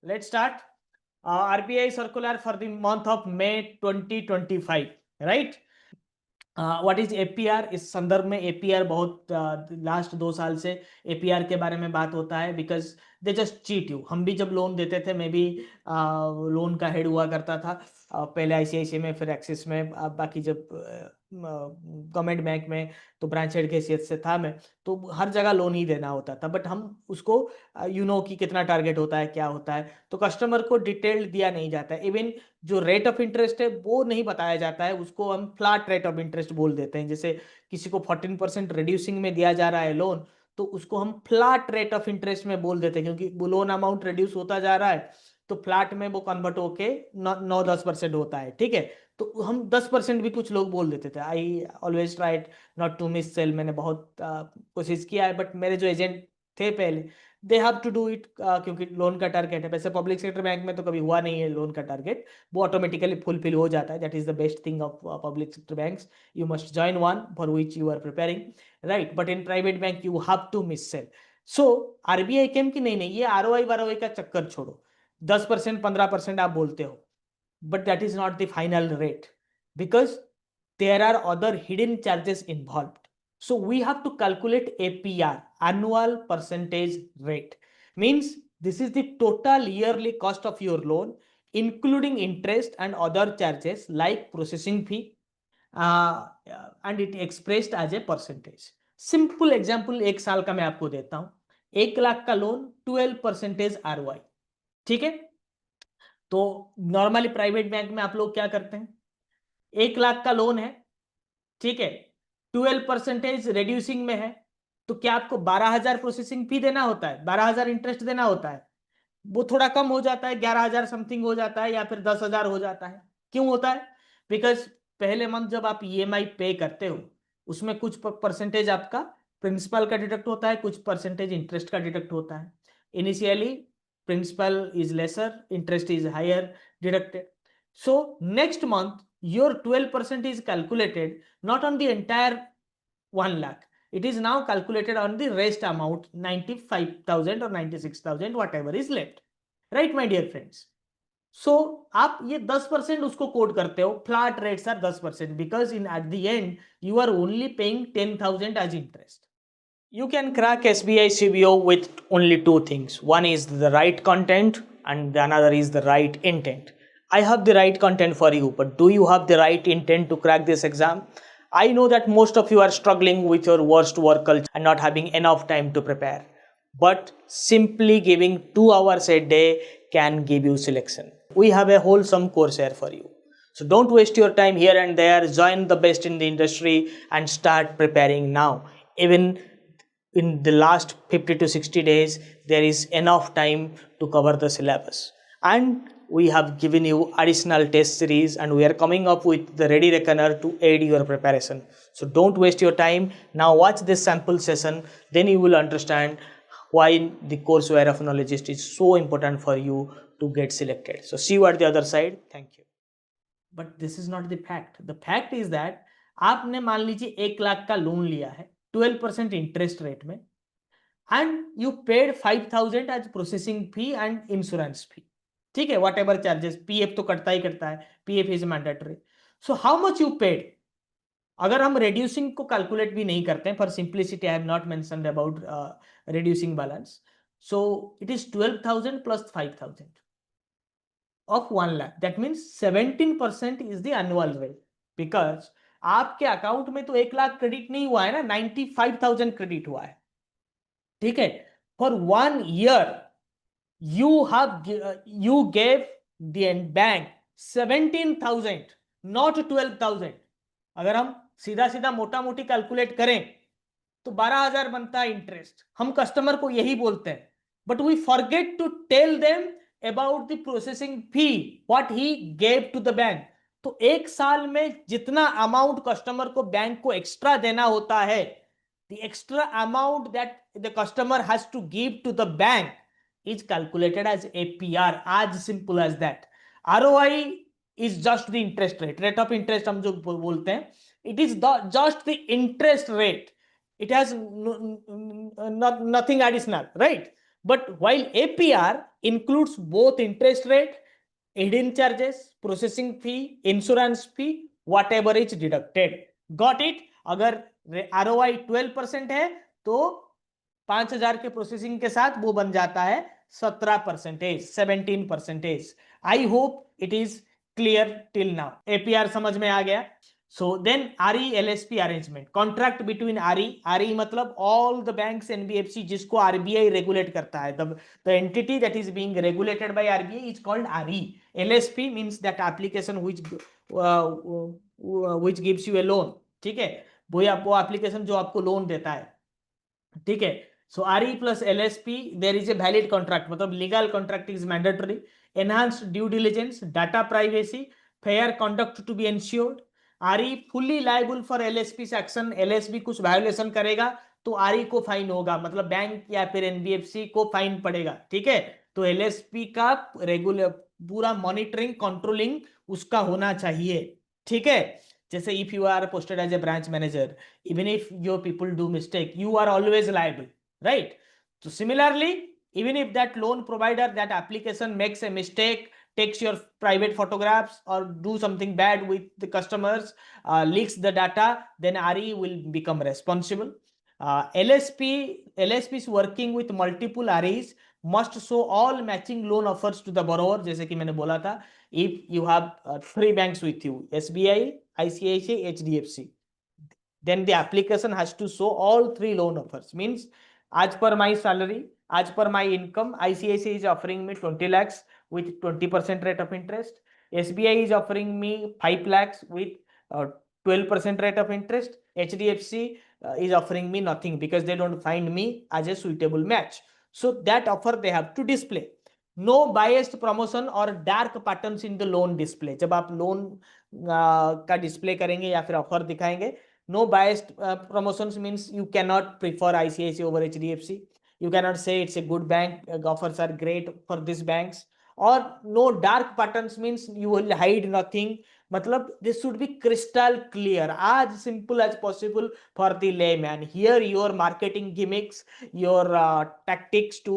let's start. RBI circular for the month of May 2025, right? What is APR? इस संदर्भ में APR बहुत last 2 साल से एपीआर के बारे में बात होता है, because they just cheat you. हम भी जब लोन देते थे, मैं भी लोन का हेड हुआ करता था, पहले आईसीआईसीआई में, फिर एक्सिस में, बाकी जब गवर्नमेंट बैंक में तो ब्रांच हेड की हैसियत से था मैं, तो हर जगह लोन ही देना होता था. बट हम उसको कि कितना टारगेट होता है, क्या होता है, तो कस्टमर को डिटेल दिया नहीं जाता है. इवन जो रेट ऑफ इंटरेस्ट है वो नहीं बताया जाता है, उसको हम फ्लैट रेट ऑफ इंटरेस्ट बोल देते हैं. जैसे किसी को 14% रिड्यूसिंग में दिया जा रहा है लोन, तो उसको हम फ्लैट रेट ऑफ इंटरेस्ट में बोल देते हैं, क्योंकि वो लोन अमाउंट रिड्यूस होता जा रहा है, तो फ्लैट में वो कन्वर्ट होके 9-10% होता है. ठीक है, तो हम 10% भी कुछ लोग बोल देते थे. I always tried not to miss sale. मैंने बहुत कोशिश किया है, बट मेरे जो एजेंट थे पहले, they have to do it, क्योंकि लोन का टारगेट है. वैसे पब्लिक सेक्टर बैंक में तो कभी हुआ नहीं है लोन का टारगेट, वो ऑटोमेटिकली फुलफिल हो जाता है. That is the best thing of public sector banks. You must join one for which you are preparing, right? But in private bank you have to miss sell. So RBI came कि नहीं, ये ROI वारओआई का चक्कर छोड़ो. 10%, 15% आप बोलते हो, but that is not the final rate, because there are other hidden charges involved. So we have to calculate APR, annual percentage rate. Means this is the total yearly cost of your loan, including interest and other charges like processing fee, and it expressed as a percentage. Simple example, 1 साल का मैं आपको देता हूं. 1 लाख का loan, 12% ROI. ठीक है, तो नॉर्मली प्राइवेट बैंक में आप लोग क्या करते हैं? 1 लाख का लोन है, ठीक है, 12% रिड्यूसिंग में है, तो क्या आपको 12,000 प्रोसेसिंग फी देना होता है, 12,000 इंटरेस्ट देना होता है? वो थोड़ा कम हो जाता है, 11,000 समथिंग हो जाता है, या फिर 10,000 हो जाता है. क्यों होता है? बिकॉज पहले मंथ जब आप ईएमआई पे करते हो, उसमें कुछ परसेंटेज आपका प्रिंसिपल का डिडक्ट होता है, कुछ परसेंटेज इंटरेस्ट का डिडक्ट होता है. Initially principal is lesser, interest is higher deducted. So next month your 12% is calculated not on the entire 1 lakh. It is now calculated on the rest amount, 95,000 or 96,000, whatever is left. Right, my dear friends? So आप ये 10% उसको code करते हो, flat rates are 10%, because in at the end you are only paying 10,000 as interest. You can crack SBI CBO with only two things. One is the right content and the another is the right intent. I have the right content for you, but do you have the right intent to crack this exam? I know that most of you are struggling with your worst work culture and not having enough time to prepare. But simply giving 2 hours a day can give you selection. We have a wholesome course here for you. So don't waste your time here and there. Join the best in the industry and start preparing now. Even in the last 50 to 60 days, there is enough time to cover the syllabus, and we have given you additional test series, and we are coming up with the ready reckoner to aid your preparation. So don't waste your time. Now watch this sample session, then you will understand why the courseware of knowledgeist is so important for you to get selected. So see you at the other side. Thank you. But this is not the fact. The fact is that आपने मान लीजिए 1 लाख का loan लिया है 12% interest rate में, and you paid 5,000 as processing fee and insurance fee. ठीक है, what ever charges, PF तो कटता ही करता है, PF is mandatory. So how much you paid? अगर हम रिड्यूसिंग को कैलकुलेट भी नहीं करते हैं, for simplicity I have not mentioned about reducing balance, so it is 12,000 plus 5,000 of 1 lakh. That means 17% is the annual rate, because आपके account में तो 1 लाख क्रेडिट नहीं हुआ है ना, 95,000 क्रेडिट हुआ है. ठीक है, for 1 year you gave the bank 17,000, not 12,000. अगर हम सीधा सीधा मोटा मोटी कैलकुलेट करें तो 12,000 बनता है इंटरेस्ट. हम कस्टमर को यही बोलते हैं, but we forget to tell them about the processing fee what he gave to the bank. तो 1 साल में जितना अमाउंट कस्टमर को बैंक को एक्स्ट्रा देना होता है, the extra amount that the customer has to give to the bank is calculated as APR. as simple as that. ROI is just the interest rate, rate of interest हम जो बोलते हैं, it is just the interest rate. It has nothing additional, right? But while APR includes both interest rate, hidden charges, processing fee, insurance fee, whatever is deducted. Got it? अगर ROI 12% है तो 5,000 के processing के साथ वो बन जाता है 17%, 17%. I hope it is clear till now. APR समझ में आ गया. So then RE LSP arrangement, contract between RE मतलब all the banks NBFC जिसको RBI regulate करता है. The entity that is being regulated by RBI is called RE. LSP means that application which gives you a loan. ठीक है, वो application जो आपको loan देता है. ठीक है. So RE plus LSP, there is a valid contract, मतलब legal contract is mandatory. Enhanced due diligence, data privacy, fair conduct to be ensured. RE fully liable for LSP action. LSP कुछ violation करेगा तो RE को fine होगा, मतलब bank या फिर NBFC को फाइन पड़ेगा. ठीक है. तो LSP का रेगुलर पूरा मॉनिटरिंग कंट्रोलिंग उसका होना चाहिए. ठीक है. जैसे if you are posted as a branch manager, even if your people do mistake, you are always liable, right? So similarly, even if that loan provider, that application makes a mistake, takes your private photographs or do something bad with the customers, leaks the data, then RE will become responsible. LSP is working with multiple REs, must show all matching loan offers to the borrower. जैसे कि मैंने बोला था, if you have 3 banks with you, SBI, ICICI, HDFC, then the application has to show all 3 loan offers. Means as per my salary, as per my income, ICICI is offering me 20 lakhs with 20% rate of interest. SBI is offering me 5 lakhs with 12% rate of interest. HDFC is offering me nothing because they don't find me as a suitable match. So that offer they have to display. No biased promotion और dark patterns in the loan display. जब आप loan का display करेंगे या फिर offer दिखाएंगे, no biased promotions means you can not prefer ICICI over HDFC. You can not say it's a good bank, offers are great for this banks. और no dark patterns means you will hide nothing. मतलब this should be crystal clear, as simple as possible for the layman. Here your marketing gimmicks, your tactics to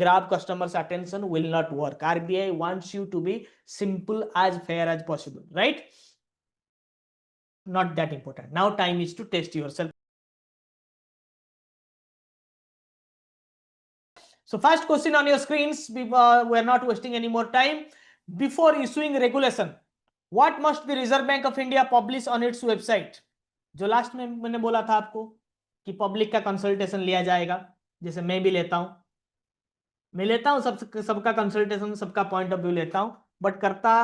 grab customers attention will not work. RBI wants you to be simple, as fair as possible, right? Not that important. Now time is to test yourself. So first question on your screens, we are not wasting any more time. Before issuing regulation, what must the Reserve Bank of India publish on its website? जो last में मैंने बोला था आपको कि public का consultation लिया जाएगा, जैसे मैं भी लेता हूं, मैं लेता हूं सबका कंसल्टेशन, सबका पॉइंट ऑफ व्यू लेता हूं, बट करता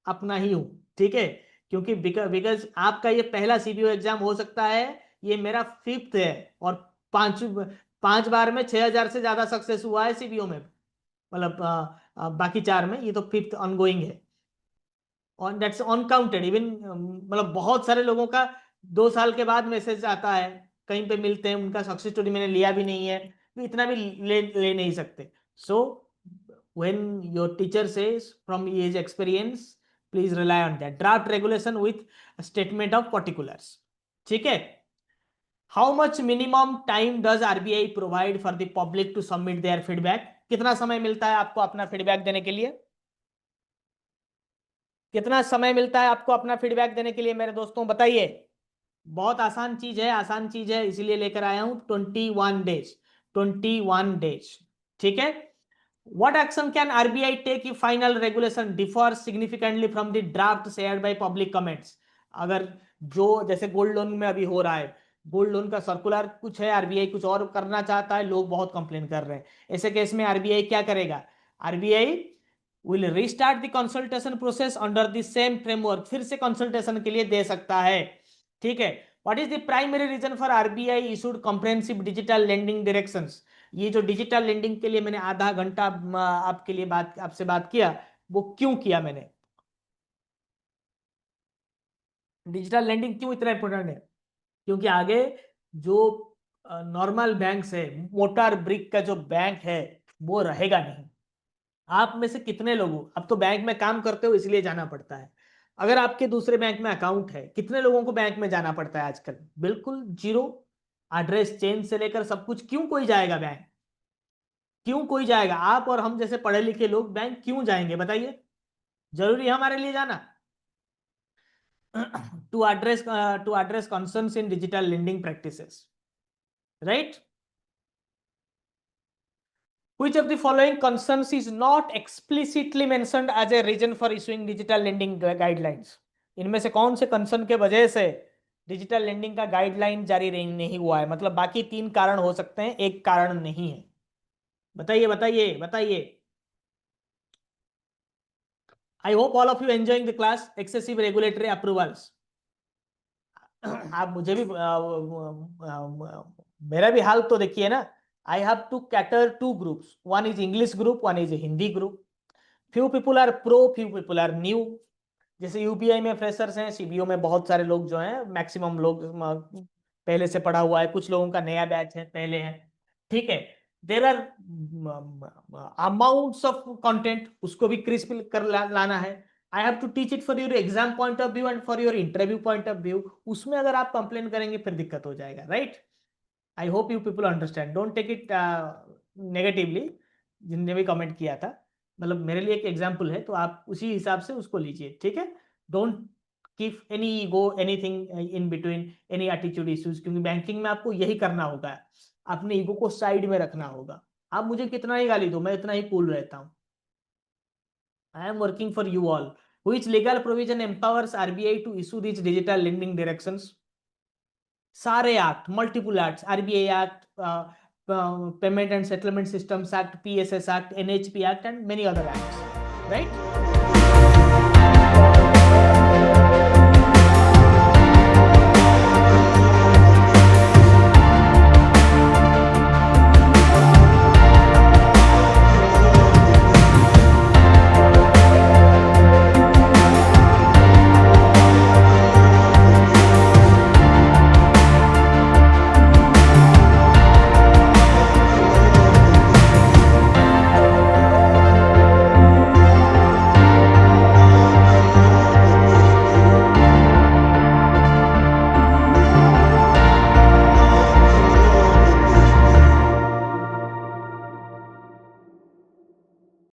अपना ही हूं. ठीक है. क्योंकि बिकॉज आपका ये पहला सीबीओ एग्जाम हो सकता है, ये मेरा 5th है और 5 बार में 6,000 से ज्यादा सक्सेस हुआ है सीबीओ में, मतलब बाकी 4 में, ये तो 5th ऑनगोइंग है. ऑन दैट्स अनकाउंटेड इवन, मतलब बहुत सारे लोगों का 2 साल के बाद मैसेज आता है, कहीं पे मिलते हैं, उनका सक्सेस स्टोरी मैंने लिया भी नहीं है, तो इतना भी ले नहीं सकते. सो when your teacher says from his experience, please rely on that. Draft regulation with a statement of particulars. ठीक है. How much minimum time does RBI provide for the public to submit their feedback? कितना समय मिलता है आपको अपना feedback देने के लिए? कितना समय मिलता है आपको अपना फीडबैक देने के लिए मेरे दोस्तों, बताइए. बहुत आसान चीज है, आसान चीज है, इसीलिए लेकर आया हूं. 21 डेज, 21 डेज. ठीक है. What action can RBI take if final regulation differs significantly from the draft shared by public comments? अगर जो जैसे गोल्ड लोन में अभी हो रहा है, गोल्ड लोन का सर्कुलर कुछ है, आरबीआई कुछ और करना चाहता है, लोग बहुत कंप्लेन कर रहे हैं, ऐसे केस में आरबीआई क्या करेगा? RBI will restart the consultation process under the same framework. फिर से कंसल्टेशन के लिए दे सकता है. ठीक है. What is the primary reason for RBI issued comprehensive digital lending directions? ये जो डिजिटल लेंडिंग के लिए मैंने आधा घंटा आपके लिए आपसे बात किया, वो क्यों किया मैंने? डिजिटल लेंडिंग क्यों इतना इंपॉर्टेंट है? क्योंकि आगे जो नॉर्मल बैंक है, मोटर ब्रिक का जो बैंक है, वो रहेगा नहीं. आप में से कितने लोगों, अब तो बैंक में काम करते हो इसलिए जाना पड़ता है, अगर आपके दूसरे बैंक में अकाउंट है, कितने लोगों को बैंक में जाना पड़ता है आजकल? बिल्कुल जीरो. एड्रेस चेंज से लेकर सब कुछ, क्यों कोई जाएगा बैंक? क्यों कोई जाएगा? आप और हम जैसे पढ़े लिखे लोग बैंक क्यों जाएंगे बताइए? जरूरी है हमारे लिए जाना? To address concerns in digital lending practices, right? Which of the following concerns is not explicitly mentioned as a reason for issuing digital lending guidelines? इनमें से कौन से कंसर्न के वजह से डिजिटल लेंडिंग का गाइडलाइन जारी नहीं हुआ है? मतलब बाकी 3 कारण हो सकते हैं, एक कारण नहीं है। बताइए बताइए बताइए। I hope all of you enjoying the class. Excessive regulatory approvals. आप मुझे भी मेरा भी हाल तो देखिए ना। I have to cater 2 groups, one is English group, one is Hindi group. Few people are pro, few people are new. जैसे यूपीआई में फ्रेशर्स हैं, सीबीओ में बहुत सारे लोग जो हैं, मैक्सिमम लोग पहले से पढ़ा हुआ है, कुछ लोगों का नया बैच है, पहले है। ठीक है। There are amounts of content, उसको भी क्रिस्प कर लाना है। I have to teach it for your exam point of view and for your interview point of view. उसमें अगर आप कंप्लेन करेंगे फिर दिक्कत हो जाएगा, right? I hope you people understand, don't take it negatively. जिनने भी कमेंट किया था, मतलब मेरे लिए एक एग्जाम्पल है, तो आप उसी हिसाब से उसको लीजिए, ठीक है? Don't keep any ego, anything in between, any attitude issues, क्योंकि बैंकिंग में आपको यही करना होगा, अपने ईगो को साइड में रखना होगा। आप मुझे कितना ही गाली दो, मैं इतना ही कूल रहता हूँ। I am working for you all. Which legal provision empowers RBI to issue these digital lending directions? सारे act, multiple act, RBI act, payment and settlement systems act, PSS act, NHP act and many other acts, right?